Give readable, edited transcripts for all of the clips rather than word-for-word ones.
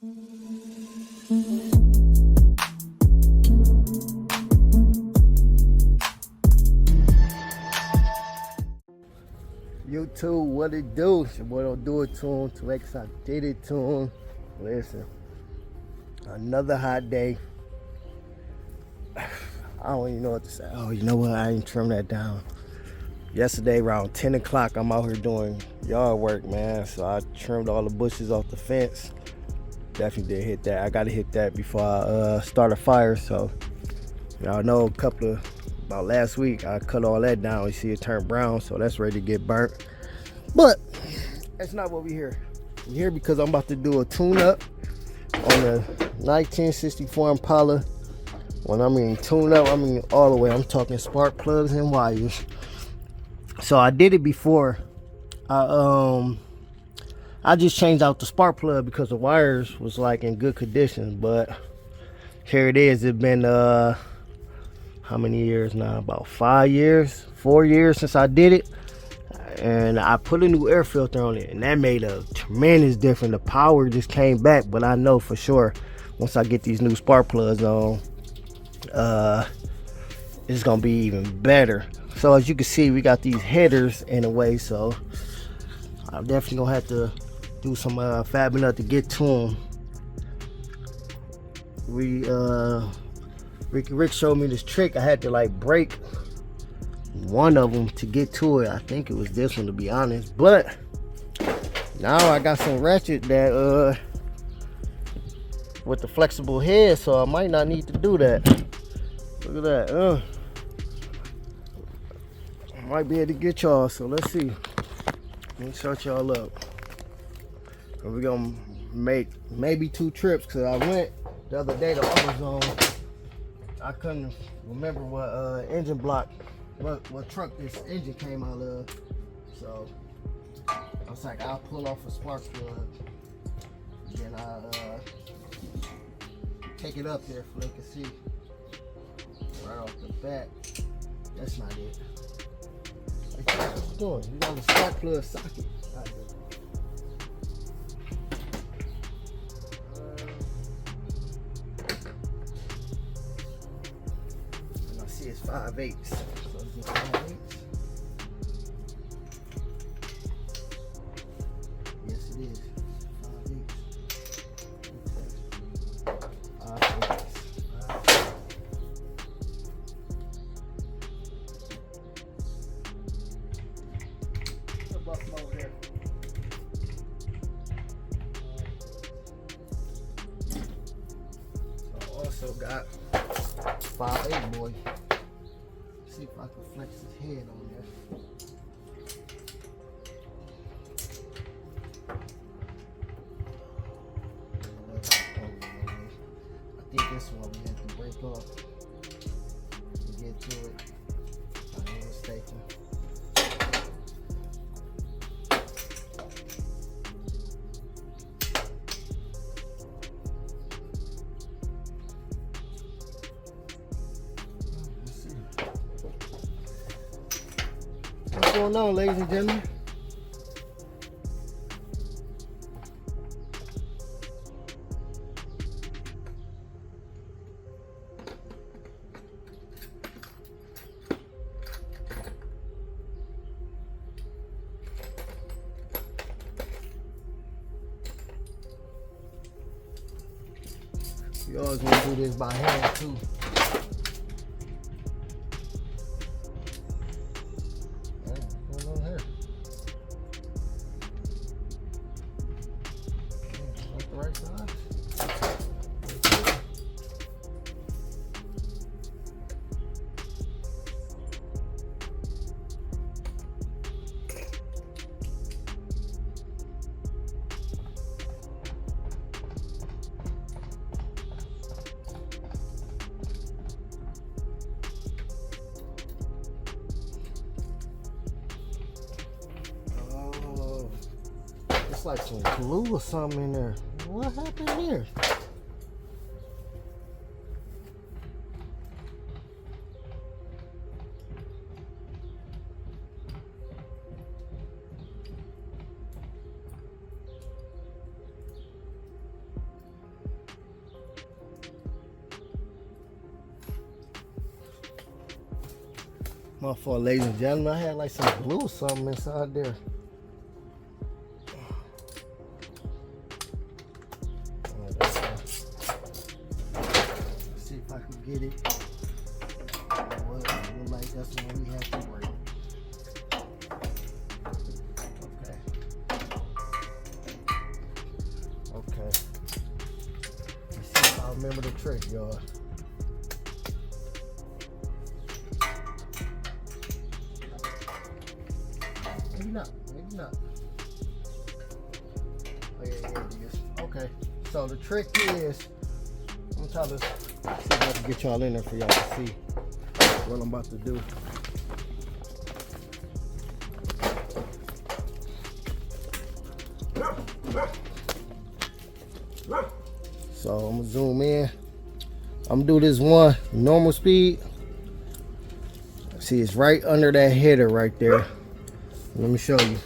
YouTube, what it do? It's your boy Don't Do It to him. To X, I did it to him. Listen, another hot day. I don't even know what to say. Oh, you know what? I ain't trimmed that down. Yesterday around 10 o'clock, I'm out here doing yard work, man. So I trimmed all the bushes off the fence. Definitely did hit that. I gotta hit that before I start a fire. So y'all know about last week, I cut all that down. You see it turn brown, so that's ready to get burnt. But that's not what we're here. We're here because I'm about to do a tune-up on the 1964 Impala. When I mean tune-up, I mean all the way. I'm talking spark plugs and wires. So I did it before. I just changed out the spark plug because the wires was like in good condition. But here it is. It's been how many years now? About 4 years since I did it. And I put a new air filter on it, and that made a tremendous difference. The power just came back, but I know for sure once I get these new spark plugs on, it's gonna be even better. So as you can see, we got these headers in a way, so I'm definitely gonna have to do some fabbing up to get to them. Rick showed me this trick. I had to like break one of them to get to it. I think it was this one, to be honest, but now I got some ratchet that with the flexible head, so I might not need to do that. Look at that. I might be able to get y'all, so let's see. Let me search y'all up. We're gonna make maybe 2 trips, because I went the other day to AutoZone. I couldn't remember what engine block, what truck this engine came out of. So I was like, I'll pull off a spark plug, then I'll take it up there so they can see right off the bat. That's not it. Like, what you doing? You got a spark plug socket. And I see it's 5/8. So it's 5/8. Yes, it is. 5/8. Also got 5/8 boy. See if I can flex his head on there. I think this one we have to break off to get to it. If I'm not mistaken. What's going on, ladies and gentlemen? You always want to do this by hand too. What's going on here? Not the right side. It's like some glue or something in there. What happened here? My fault, ladies and gentlemen. I had like some glue or something inside there. Let's see if I can get it. Well, it look like that's the one we have to work. Okay. Let's see if I remember the trick, y'all. Maybe not. Maybe not. Oh, yeah, it is. Okay. So the trick is, I'm trying to see if I can get y'all in there for y'all to see what I'm about to do. So I'm gonna zoom in. I'm gonna do this one normal speed. See, it's right under that header right there. Let me show you.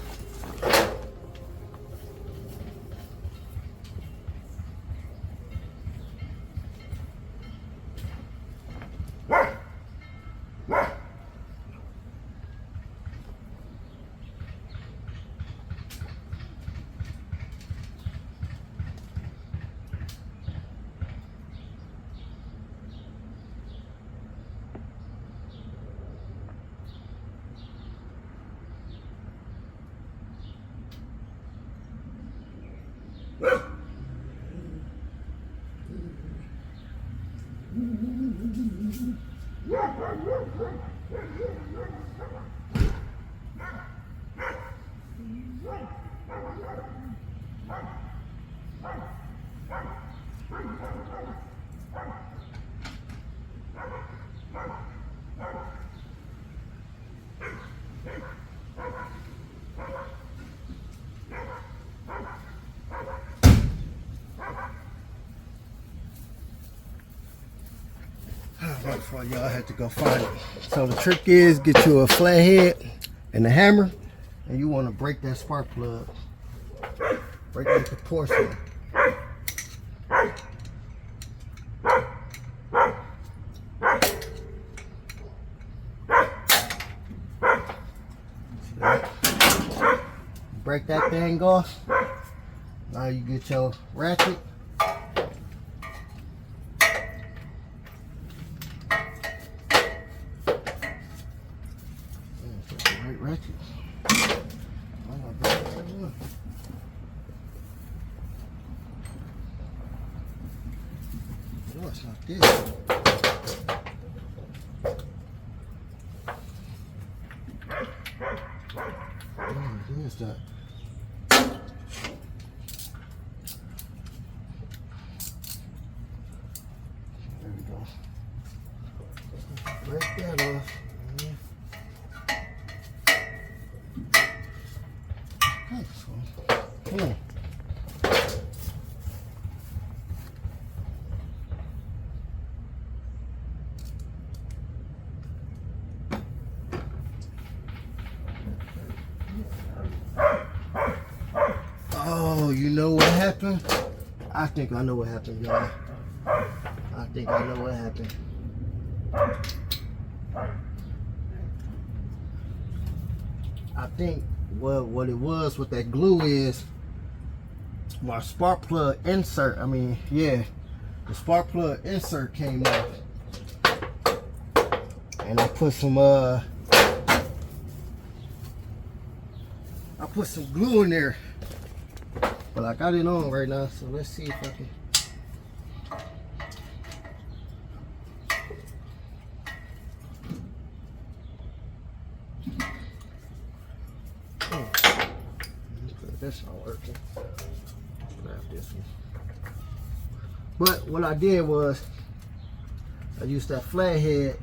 That's why y'all had to go find it. So the trick is get you a flathead and a hammer, and you want to break that spark plug. Break that proportion. Break that thing off. Now you get your ratchet. Ratchet. No, it's not this. What is that? There we go. Break that off. Come on. Oh, you know what happened? I think I know what happened, y'all. I think I know what happened. I think what it was with that glue is my spark plug insert. The spark plug insert came off, and I put some glue in there. But I got it on right now, so let's see if I can. That's not working. Grab this one. But what I did was I used that flathead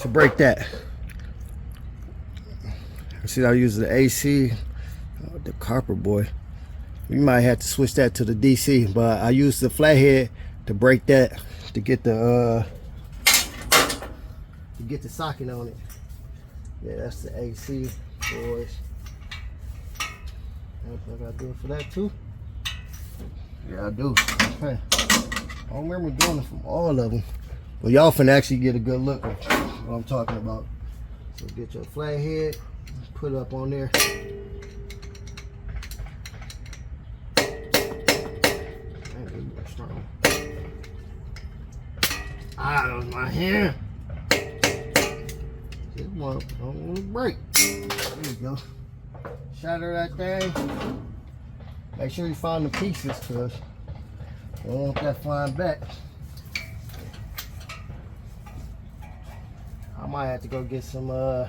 to break that. See, I use the AC, the copper boy. You might have to switch that to the DC, but I used the flathead to break that to get the socket on it. Yeah, that's the AC, boys. I gotta do it for that too. Yeah, I do. Okay. I don't remember doing it from all of them. Well, y'all finna actually get a good look at what I'm talking about. So get your flathead, put it up on there. Ah, that was my hand. This one don't want to break. There you go. Shatter that thing. Make sure you find the pieces, cause you don't want that flying back. I might have to go get some yeah,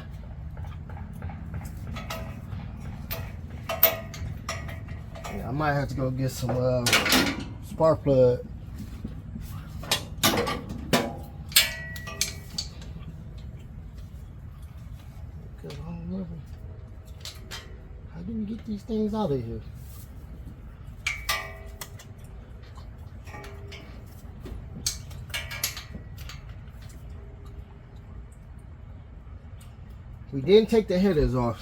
I might have to go get some spark plug. How do we get these things out of here? We didn't take the headers off.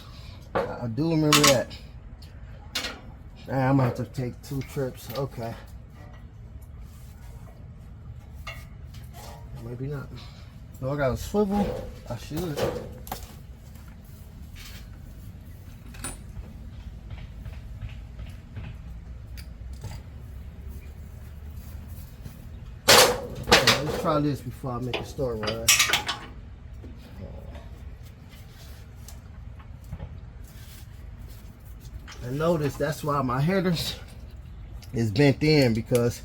I do remember that. I'm gonna have to take 2 trips. Okay. Maybe not. No, I got a swivel. I should. Let's try this before I make a store run. And notice that's why my headers is bent in, because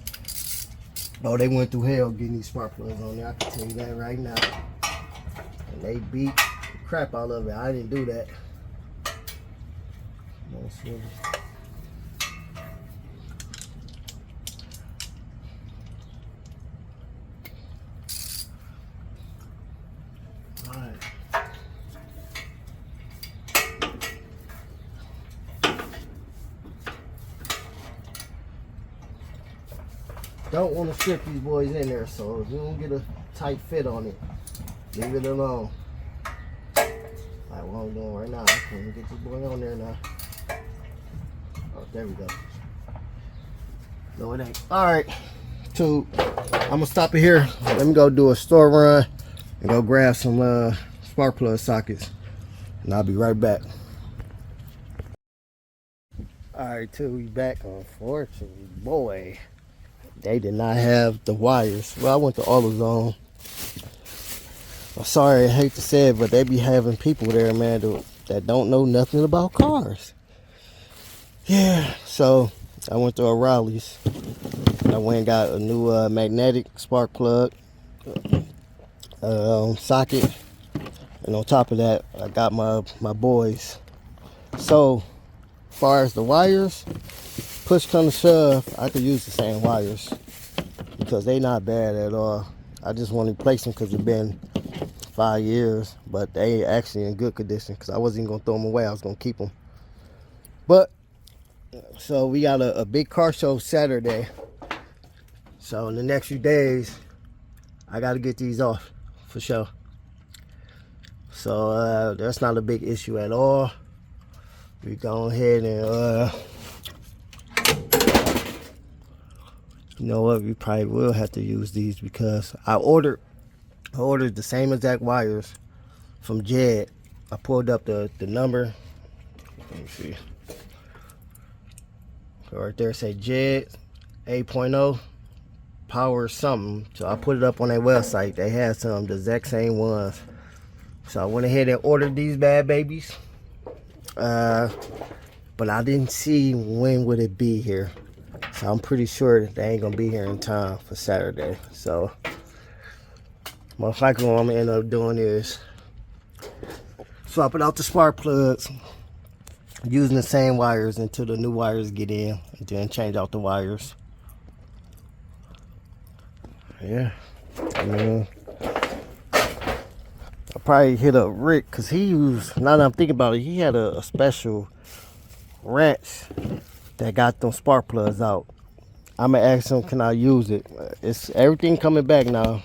oh, they went through hell getting these spark plugs on there. I can tell you that right now. And they beat the crap out of it. I didn't do that. No swivel. Don't want to strip these boys in there, so if you don't get a tight fit on it, leave it alone. Like what I'm doing right now. I can't get this boy on there now. Oh, there we go. No, it ain't. Alright, so I'm gonna stop it here. Let me go do a store run and go grab some spark plug sockets, and I'll be right back. Alright, till we back. Unfortunately, boy, they did not have the wires. Well, I went to AutoZone. I'm sorry, I hate to say it, but they be having people there, man, that don't know nothing about cars. Yeah, so I went to O'Reilly's. I went and got a new magnetic spark plug socket, and on top of that, I got my boys. So, as far as the wires, push come to shove, I could use the same wires because they not bad at all. I just want to replace them because it's been 5 years, but they actually in good condition because I wasn't even going to throw them away. I was going to keep them. But, so we got a big car show Saturday. So in the next few days, I got to get these off for sure. So that's not a big issue at all. We go ahead and you know what, we probably will have to use these because I ordered the same exact wires from Jed. I pulled up the number. Let me see. So right there say Jed 8.0 power something. So I put it up on their website. They had some the exact same ones. So I went ahead and ordered these bad babies. But I didn't see when would it be here. So I'm pretty sure they ain't gonna be here in time for Saturday. So most likely what I'm gonna end up doing is swapping out the spark plugs, using the same wires until the new wires get in, and then change out the wires. Yeah, I mean, I probably hit up Rick because he used, now that I'm thinking about it, he had a special wrench that got them spark plugs out. I'm gonna ask him, can I use it? It's everything coming back now,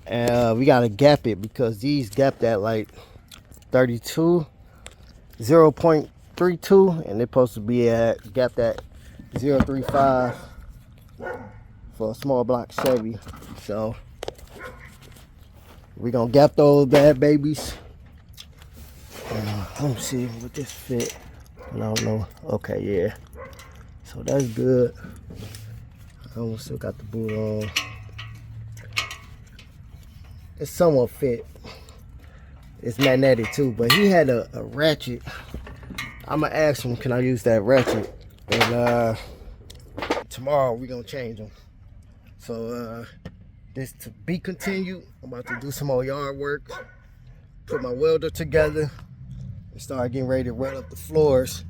and we gotta gap it because these gapped at like 32, 0.32, and they're supposed to be at gapped at 0.35 for a small block Chevy. So We gonna gap those bad babies. Let me see what this fit. I don't know. Okay, yeah. So that's good. I almost still got the boot on. It's somewhat fit. It's magnetic too, but he had a ratchet. I'm gonna ask him, can I use that ratchet? And tomorrow we gonna change them. So this to be continued. I'm about to do some more yard work, put my welder together, and start getting ready to run up the floors.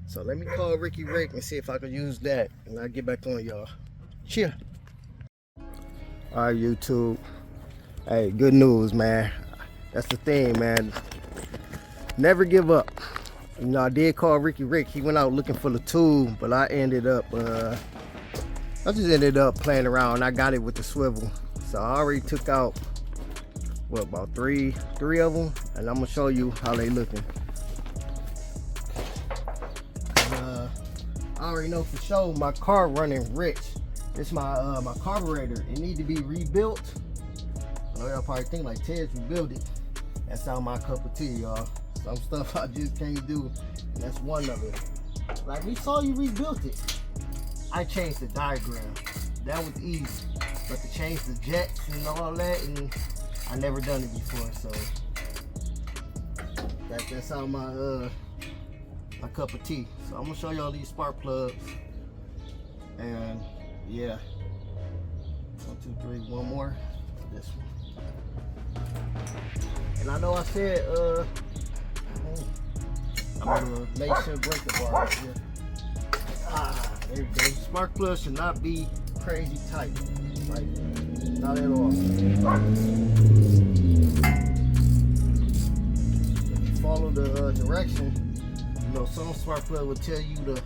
So let me call Ricky Rick and see if I can use that, and I'll get back on y'all. Cheer. All right, YouTube. Hey, good news, man. That's the thing, man. Never give up. You know, I did call Ricky Rick. He went out looking for the tool, but I ended up, playing around. I got it with the swivel. So I already took out, what, about three of them, and I'm gonna show you how they looking. I already know for sure my car running rich. It's my my carburetor. It need to be rebuilt. I know y'all probably think like Ted's rebuild it. That's not my cup of tea, y'all. Some stuff I just can't do, and that's one of it. Like, we saw you rebuilt it. I changed the diagram. That was easy. But to change the jets and all that, and I never done it before, so that's all my my cup of tea. So I'm gonna show y'all these spark plugs, and yeah, 1, 2, 3, one more. This one. And I know I said I'm gonna make sure breaker bar right here. There we go. Spark plug should not be crazy tight. Like, not at all. If you follow the direction, you know, some spark plug will tell you to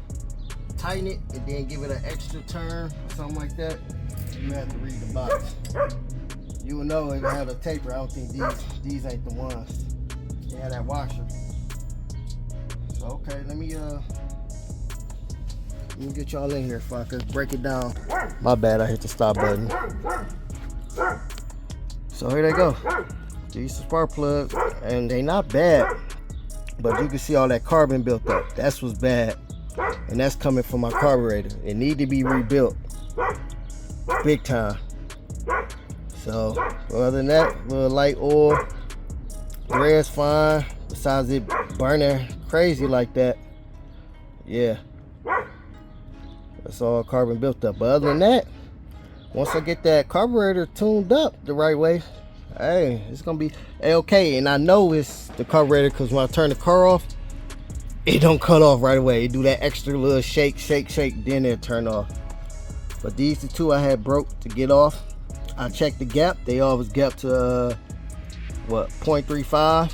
tighten it and then give it an extra turn or something like that. You have to read the box. You will know if it had a taper. I don't think these ain't the ones. They had that washer. So okay, let me get y'all in here if I could break it down. My bad, I hit the stop button. So here they go. These are spark plugs, and they not bad, but you can see all that carbon built up. That's what's bad, and that's coming from my carburetor. It need to be rebuilt, big time. So other than that, little light oil, thread's fine. Besides it burning crazy like that, yeah. That's all carbon built up. But other than that, once I get that carburetor tuned up the right way, hey, it's gonna be okay. And I know it's the carburetor because when I turn the car off, it don't cut off right away. It do that extra little shake, then it turn off. But these the two I had broke to get off. I checked the gap. They always gap to what, 0.35,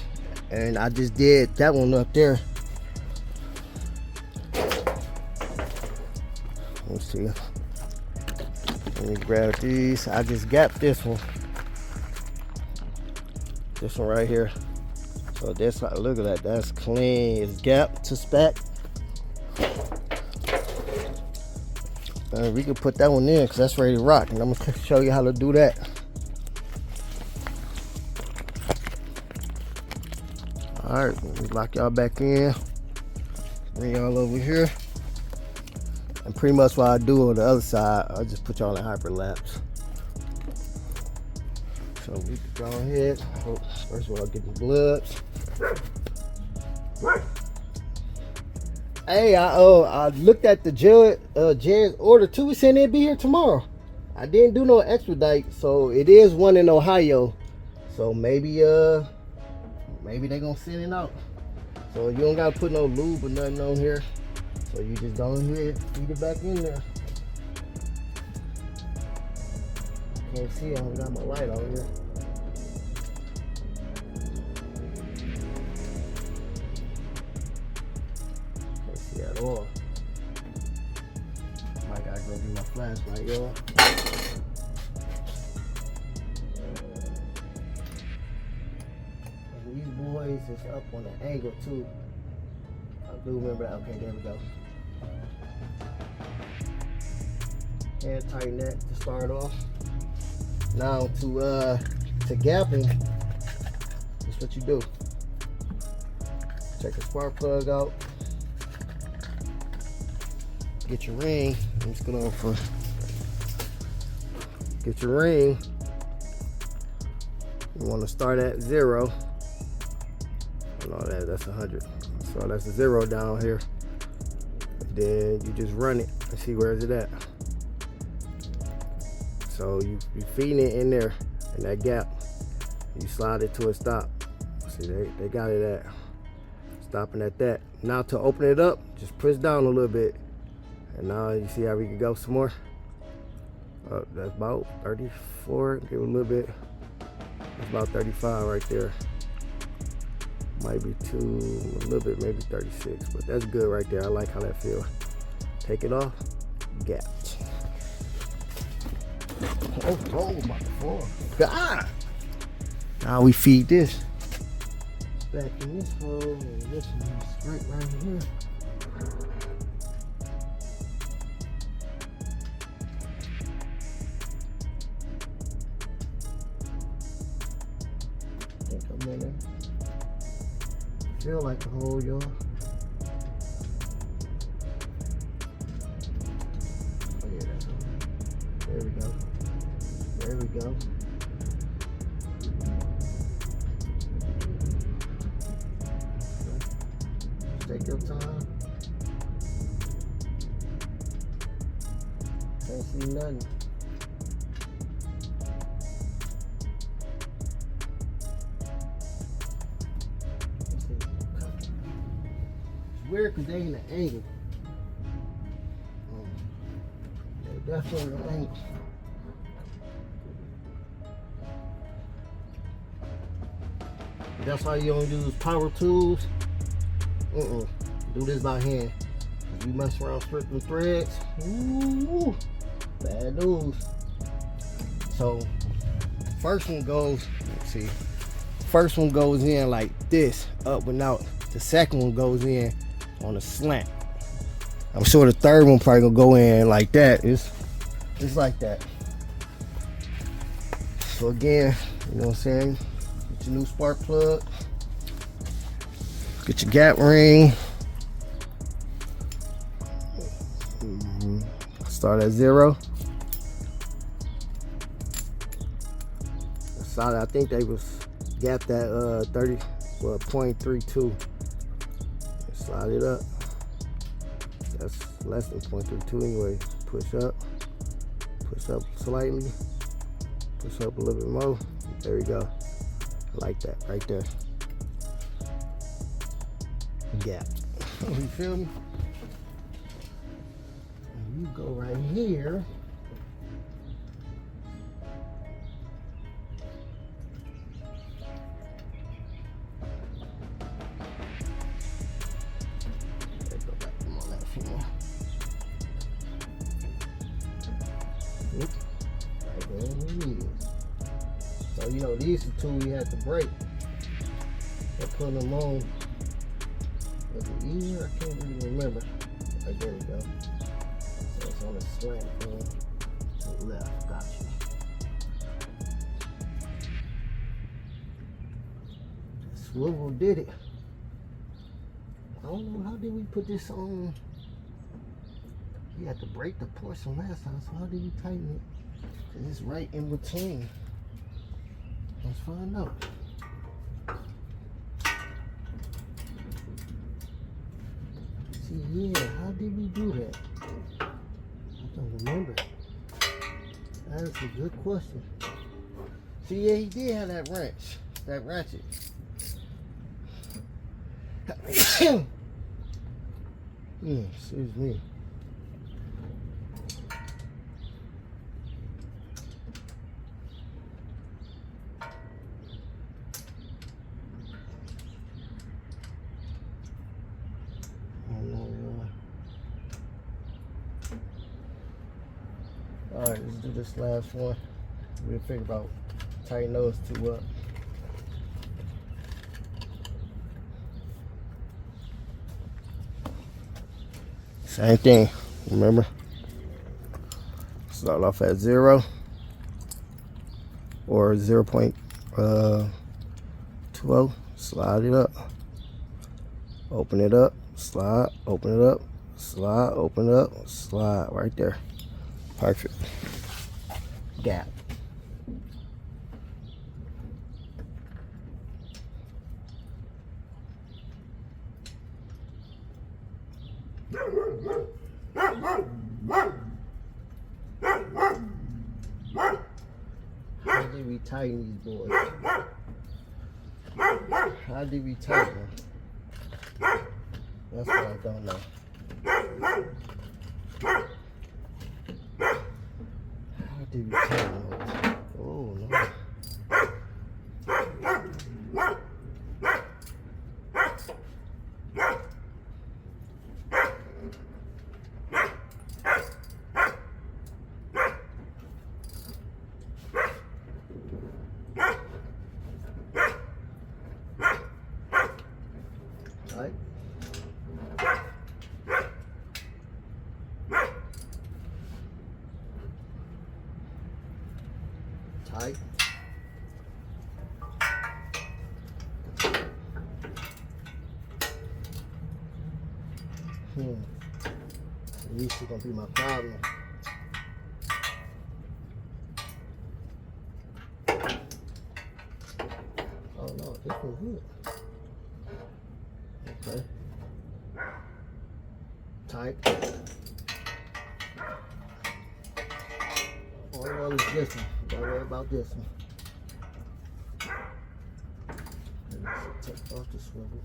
and I just did that one up there. Let's see. Let me grab these. I just gapped this one. This one right here. So that's, look at that. That's clean. It's gapped to spec. And we can put that one in because that's ready to rock. And I'm gonna show you how to do that. All right, let me lock y'all back in. Bring y'all over here. And pretty much what I do on the other side, I'll just put y'all in hyperlapse. So we can go ahead. First of all, I'll get the gloves. Hey, I looked at the Jed's order too. It said it'd be here tomorrow. I didn't do no expedite, so it is one in Ohio. So maybe they gonna send it out. So you don't gotta put no lube or nothing on here. So you just go ahead, feed it back in there. Can't see, I don't got my light on here. Can't see at all. I gotta go do my flashlight, y'all. And these boys is up on the angle too. I do remember that. Okay, there we go. And tighten that to start off. Now to to gapping, that's what you do. Take the spark plug out. Get your ring. I'm just going for. Get your ring. You want to start at 0. No, that's 100. So that's a 0 down here. Then you just run it and see where is it at. So you feeding it in there in that gap. You slide it to a stop. See, they got it at stopping at that. Now to open it up, just push down a little bit. And now you see how we can go some more. That's about 34. Give it a little bit. That's about 35 right there. Might be a little bit, maybe 36, but that's good right there. I like how that feels. Take it off, gap. Oh my God! Now we feed this back in this hole, and this one straight right here. I think I'm in there. Feel like a hole, y'all. Oh yeah, that's all. There we go. There we go. Take your time. Can't see nothing. Weird because they in the angle. They definitely in the angle. That's why you don't use power tools. Do this by hand. If you mess around stripping threads, ooh, bad news. So first one goes, let's see. First one goes in like this, up and out. The second one goes in on a slant. I'm sure the third one probably gonna go in like that. It's like that. So again, you know what I'm saying? Get your new spark plug. Get your gap ring. Start at 0. I think they was gapped at 0.32. Slide it up. That's less than 0.32 anyway. Push up slightly, push up a little bit more. There we go. I like that right there. Gap. You feel me? And you go right here. So you know these are two we had to break. I put them on. Was it easier? I can't really remember. Right, there we go. So it's on the slant to the left. Gotcha. Swivel did it. I don't know, how did we put this on? You had to break the portion last time, so how did you tighten it? Because it's right in between. Let's find out. See, yeah, how did we do that? I don't remember. That is a good question. See, yeah, he did have that wrench, that ratchet. Excuse me. Alright, let's do this last one. We'll figure about tighten those two up. Same thing, remember? Start off at 0 or 0.32. 12, slide it up, open it up, slide, open it up, slide, open it up, slide, right there. Perfect. Gap. How did we tighten these boys? How did we tighten them? That's what I don't know. How did we tighten them? Oh no. Tight. Tight. This is gonna be my problem. Oh no, this one's good. Okay. Tight. All I know is this one. Don't worry about this one. Take off the swivel.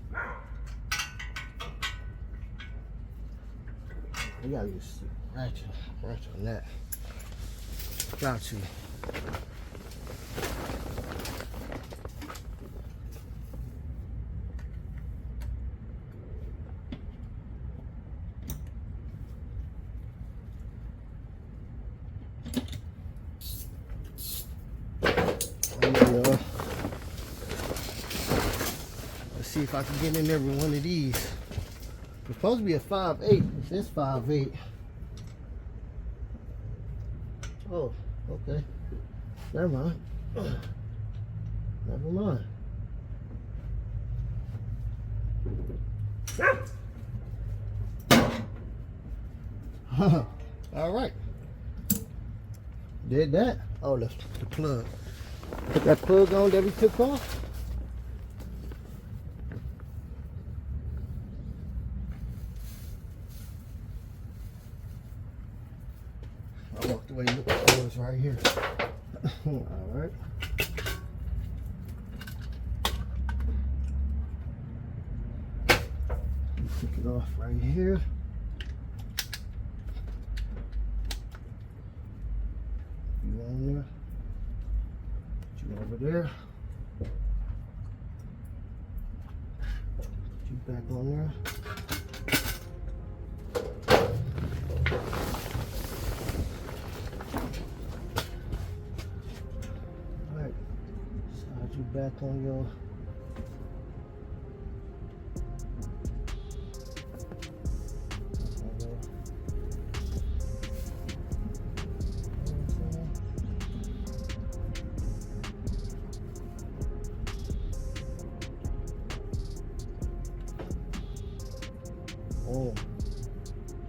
We gotta use ratchet on that. Got to. Let's see if I can get in there with one of these. It's supposed to be a 5.8. It says 5.8. Oh, okay. Never mind. Never mind. All right. Did that. Oh, the plug. Put that plug on that we took off. I walked away and looked at the doors right here. All right. Take it off right here. You on there? You over there? Put you back on there. Alright, slide you back on your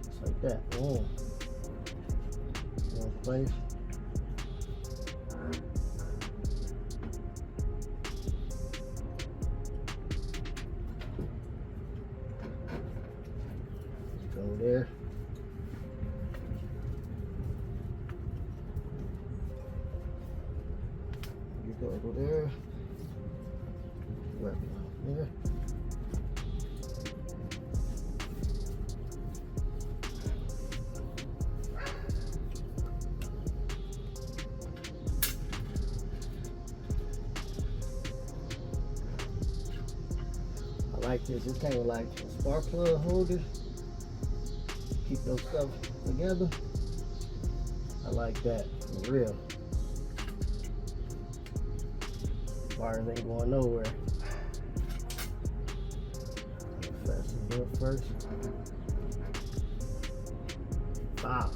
just like that. One place. Go there. You go there. Wrap it out there. Like this, it's kind of like a spark plug holder. Keep those stuff together. I like that, for real. Wires ain't going nowhere. Fasten it up first. Ah.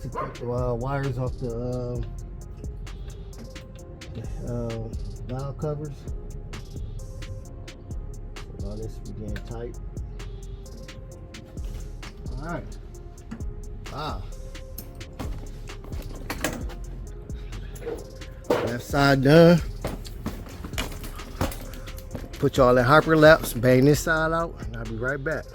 to cut the wires off the valve covers. So all this is getting tight. All right. Wow. Left side done. Put y'all in hyperlapse, bang this side out, and I'll be right back.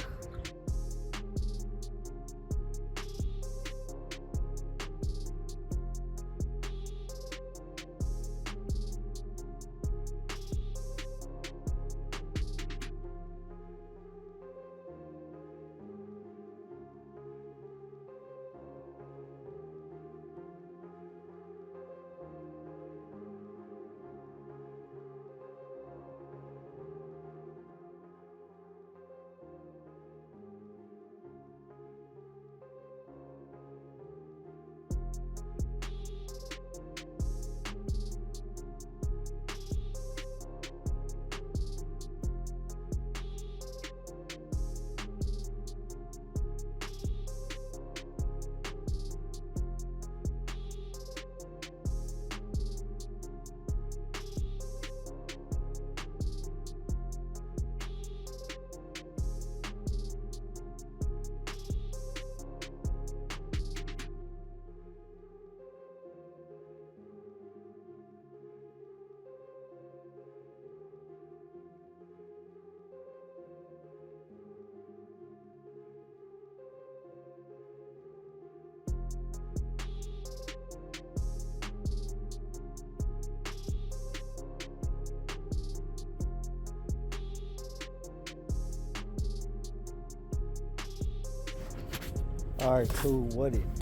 All right, cool. What it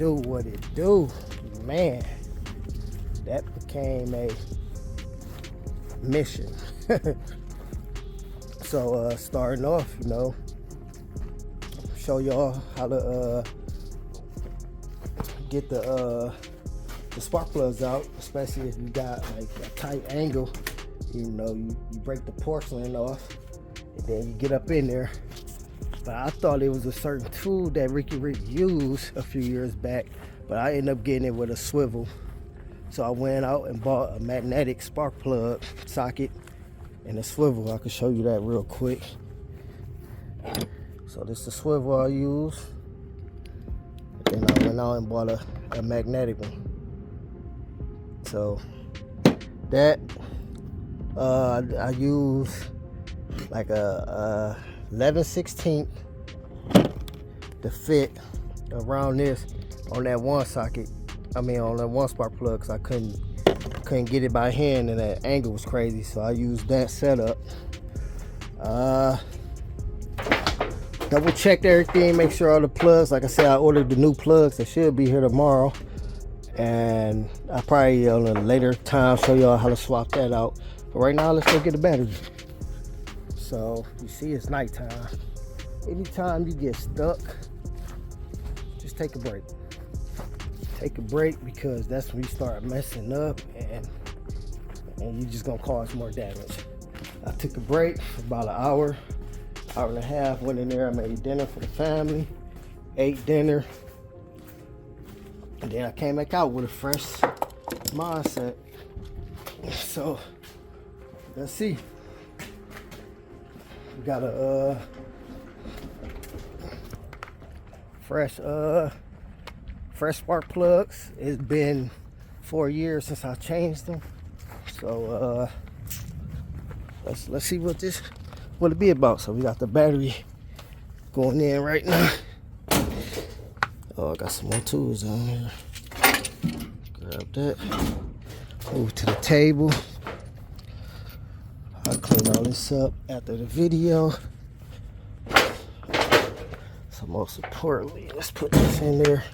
do? Man, that became a mission. So starting off, you know, show y'all how to get the spark plugs out, especially if you got like a tight angle. You know, you break the porcelain off and then you get up in there. But I thought it was a certain tool that Ricky Rick used a few years back, but I ended up getting it with a swivel. So I went out and bought a magnetic spark plug socket and a swivel. I can show you that real quick. So this is the swivel I use. And I went out and bought a magnetic one. So that I use like a 11/16 to fit around this on that one socket. I mean on that one spark plug, because I couldn't get it by hand and that angle was crazy. So I used that setup. Double checked everything, make sure all the plugs, like I said, I ordered the new plugs. They should be here tomorrow. And I'll probably on a later time show y'all how to swap that out. But right now, let's go get the battery. So you see it's nighttime. Anytime you get stuck, just take a break. Take a break, because that's when you start messing up and you're just gonna cause more damage. I took a break for about an hour and a half, went in there, I made dinner for the family, ate dinner, and then I came back out with a fresh mindset. So let's see. We got a fresh spark plugs. It's been 4 years since I changed them. So let's see what it be about. So we got the battery going in right now. Oh, I got some more tools on here. Grab that. Move to the table. I'll clean all this up after the video. So most importantly, let's put this in there.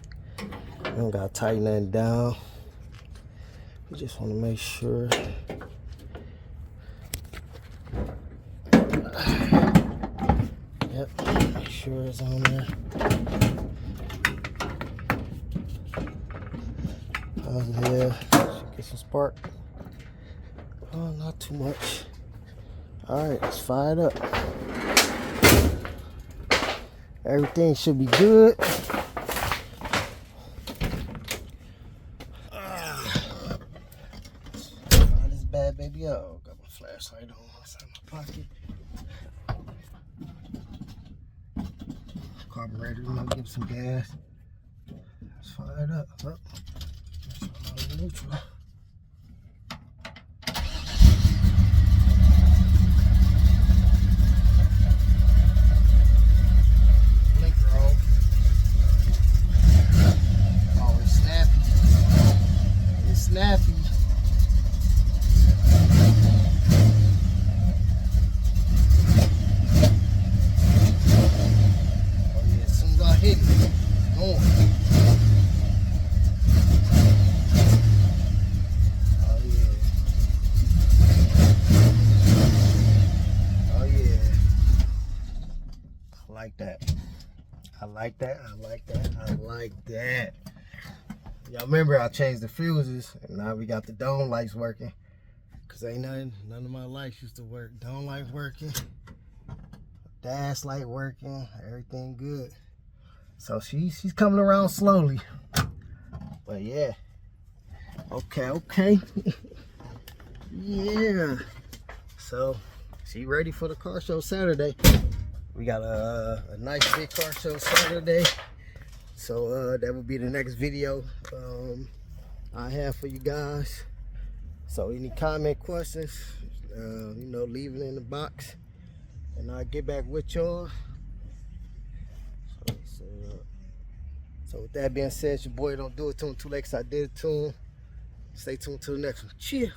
I don't gotta tighten nothing down. We just want to make sure. Yep, make sure it's on there. Yeah, should get some spark. Oh, not too much. All right, let's fire it up. Everything should be good. that baby up. Oh, got my flashlight on inside my pocket. Carburetor, you know, give some gas. Let's fire it up. Oh, that's on neutral. Blinker on. Oh, it's snappy. It's snappy. Hit it. Going. Oh yeah. Oh yeah. I like that. I like that. I like that. I like that. Y'all remember I changed the fuses and now we got the dome lights working. Cause ain't none of my lights used to work. Dome light working. Dash light working. Everything good. So she's coming around slowly. But yeah. Okay. Yeah. So she ready for the car show Saturday. We got a nice big car show Saturday. So that will be the next video I have for you guys. So any comment, questions, you know, leave it in the box. And I'll get back with y'all. So with that being said, your boy don't do it to him too late, 'cause I did it to him. Stay tuned till the next one. Cheers.